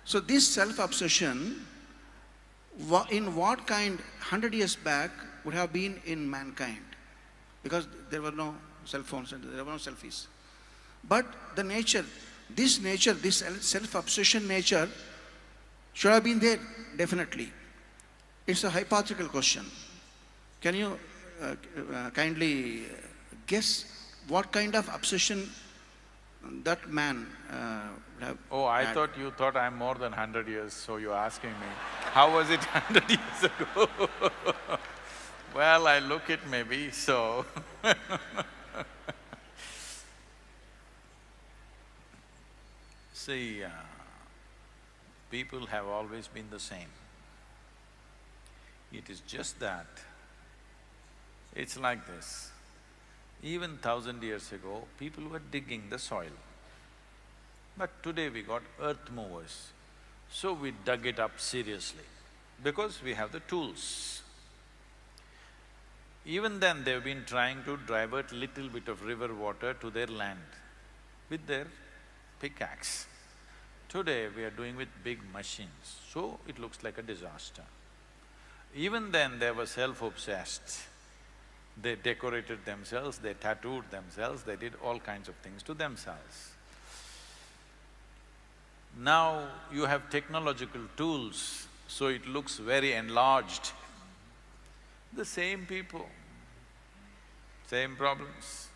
So this self-obsession, in what kind 100 years back would have been in mankind? Because there were no cell phones and there were no selfies. But the nature, this self-obsession nature should have been there, definitely. It's a hypothetical question. Can you kindly guess what kind of obsession that man would have Oh, I had? thought you thought I'm more than 100 years, so you're asking me, how was it 100 years ago? Well, I look it maybe, so see, people have always been the same. It is just that it's like this. Even 1,000 years ago, people were digging the soil. But today we got earth movers, so we dug it up seriously, because we have the tools. Even then, they've been trying to divert little bit of river water to their land with their pickaxe. Today, we are doing with big machines, so it looks like a disaster. Even then, they were self-obsessed. They decorated themselves, they tattooed themselves, they did all kinds of things to themselves. Now, you have technological tools, so it looks very enlarged. The same people, same problems.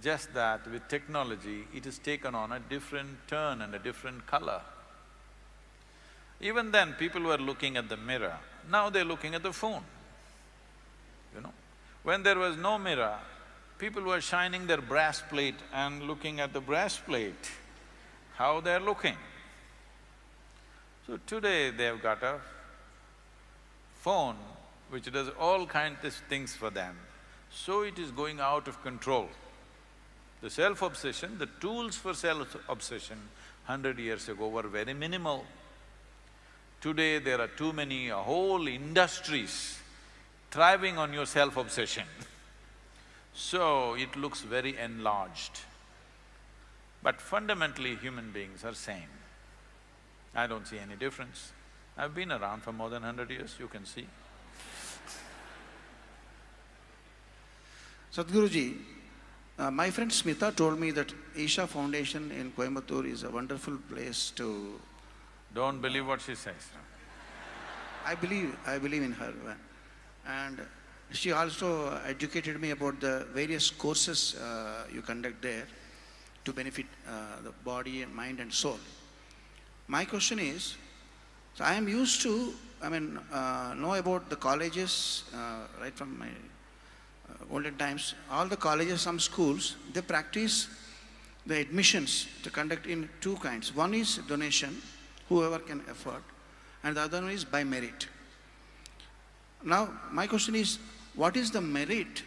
Just that with technology, it has taken on a different turn and a different color. Even then, people were looking at the mirror, now they're looking at the phone, you know. When there was no mirror, people were shining their brass plate and looking at the brass plate, how they're looking. So today, they've got a phone which does all kinds of things for them, so it is going out of control. The self-obsession, the tools for self-obsession 100 years ago were very minimal. Today there are too many, whole industries thriving on your self-obsession. So it looks very enlarged. But fundamentally human beings are same. I don't see any difference. I've been around for more than 100 years, you can see. Sadhguruji, my friend Smita told me that Isha Foundation in Coimbatore is a wonderful place to… Don't believe what she says. I believe in her. And she also educated me about the various courses you conduct there to benefit the body and mind and soul. My question is, so I am used to, know about the colleges right from my olden times. All the colleges, some schools, they practice the admissions to conduct in two kinds. One is donation, whoever can afford, and the other one is by merit. Now, my question is, what is the merit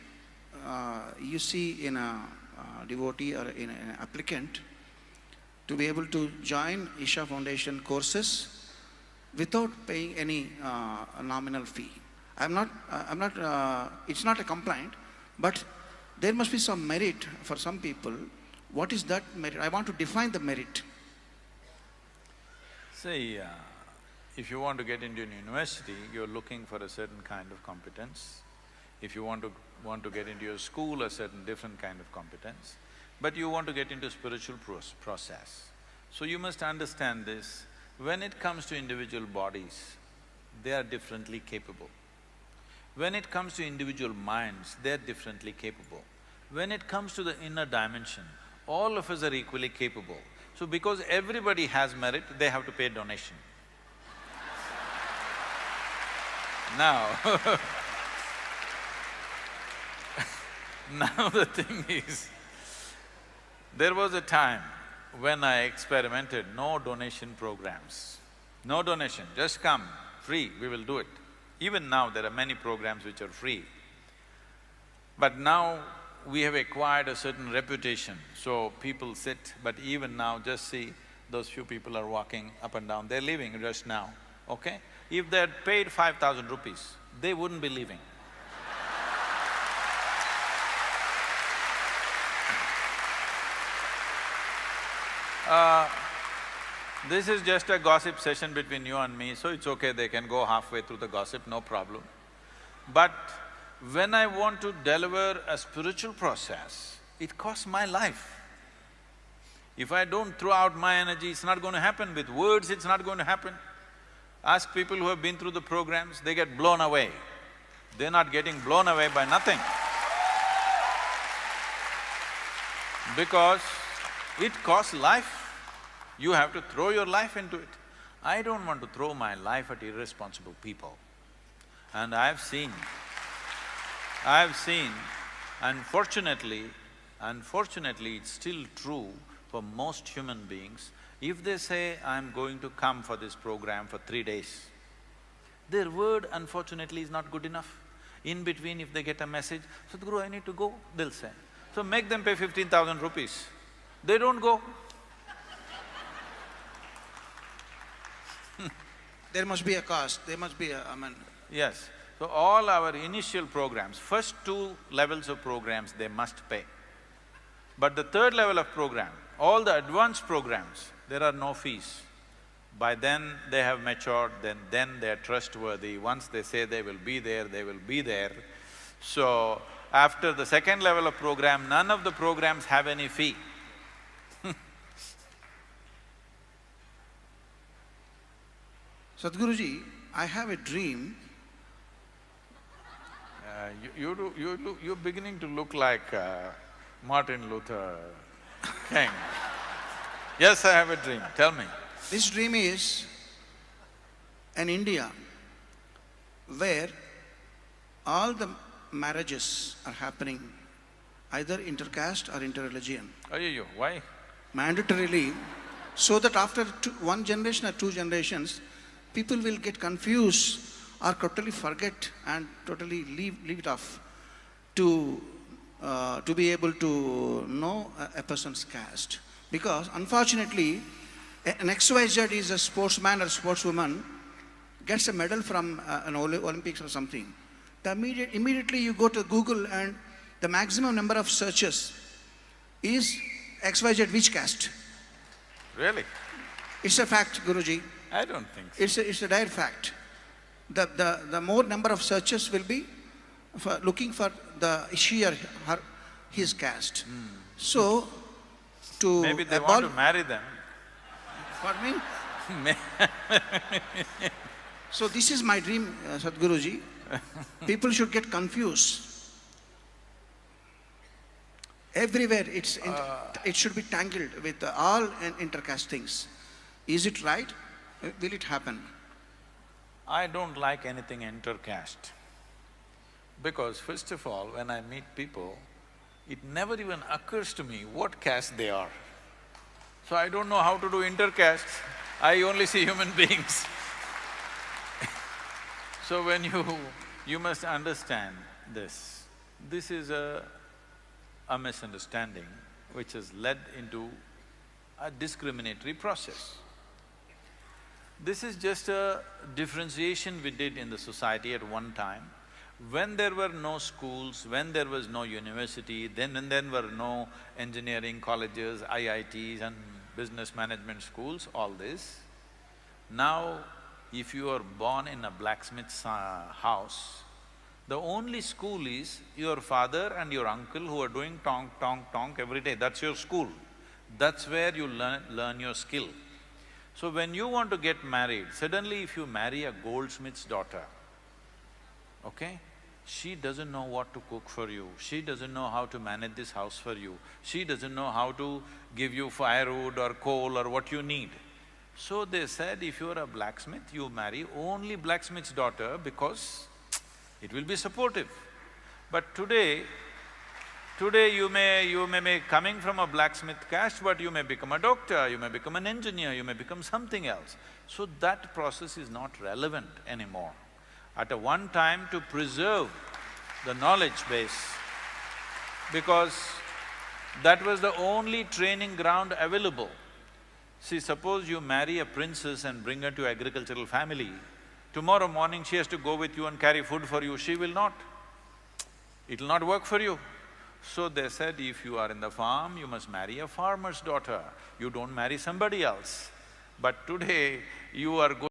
you see in a devotee or in an applicant to be able to join Isha Foundation courses without paying any nominal fee? It's not a complaint, but there must be some merit for some people. What is that merit? I want to define the merit. See, if you want to get into an university, you're looking for a certain kind of competence. If you want to get into your school, a certain different kind of competence. But you want to get into spiritual process. So you must understand this, when it comes to individual bodies, they are differently capable. When it comes to individual minds, they're differently capable. When it comes to the inner dimension, all of us are equally capable. So because everybody has merit, they have to pay donation. Now now the thing is, there was a time when I experimented no donation programs. No donation, just come, free, we will do it. Even now there are many programs which are free. But now we have acquired a certain reputation, so people sit, but even now just see, those few people are walking up and down, they're leaving just now, okay? If they had paid 5,000 rupees, they wouldn't be leaving. This is just a gossip session between you and me, so it's okay, they can go halfway through the gossip, no problem. But when I want to deliver a spiritual process, it costs my life. If I don't throw out my energy, it's not going to happen. With words, it's not going to happen. Ask people who have been through the programs, they get blown away. They're not getting blown away by nothing. Because it costs life. You have to throw your life into it. I don't want to throw my life at irresponsible people. And I've seen, unfortunately, it's still true for most human beings. If they say, I'm going to come for this program for 3 days, their word unfortunately is not good enough. In between, if they get a message, Sadhguru, I need to go, they'll say. So make them pay 15,000 rupees. They don't go. There must be a cost, there must be a… Yes. So all our initial programs, first 2 levels of programs, they must pay. But the 3rd level of program, all the advanced programs, there are no fees. By then they have matured, then they are trustworthy. Once they say they will be there, they will be there. So, after the 2nd level of program, none of the programs have any fee. Sadhguruji, I have a dream. You're beginning to look like Martin Luther King. Yes, I have a dream, tell me. This dream is in India, where all the marriages are happening either intercaste or interreligion. Ayyo, why? Mandatorily, so that after one generation or 2 generations, people will get confused or totally forget and totally leave it off to be able to know a person's caste. Because unfortunately, an XYZ is a sportsman or sportswoman, gets a medal from an Olympics or something. Immediately you go to Google and the maximum number of searches is XYZ which caste. Really? It's a fact, Guruji. I don't think so. It's a dire fact. The more number of searches will be for looking for she or his caste. So, to maybe they want to marry them. Pardon me? So this is my dream, Sadhguruji. People should get confused. Everywhere it should be tangled with all intercaste things. Is it right? Will it happen? I don't like anything intercaste. Because first of all, when I meet people, it never even occurs to me what caste they are. So I don't know how to do intercaste, I only see human beings. So when you must understand this. This is a misunderstanding which has led into a discriminatory process. This is just a differentiation we did in the society at one time. When there were no schools, when there was no university, then when there were no engineering colleges, IITs and business management schools, all this. Now, if you are born in a blacksmith's house, the only school is your father and your uncle who are doing tonk, tonk, tonk every day, that's your school. That's where you learn your skill. So when you want to get married, suddenly if you marry a goldsmith's daughter, okay? She doesn't know what to cook for you, she doesn't know how to manage this house for you, she doesn't know how to give you firewood or coal or what you need. So they said, if you're a blacksmith, you marry only blacksmith's daughter because it will be supportive. But today you may be coming from a blacksmith caste, but you may become a doctor, you may become an engineer, you may become something else. So that process is not relevant anymore. At a one time to preserve the knowledge base, because that was the only training ground available. See, suppose you marry a princess and bring her to agricultural family, tomorrow morning she has to go with you and carry food for you, she will not. It'll not work for you. So they said, if you are in the farm, you must marry a farmer's daughter, you don't marry somebody else. But today, you are going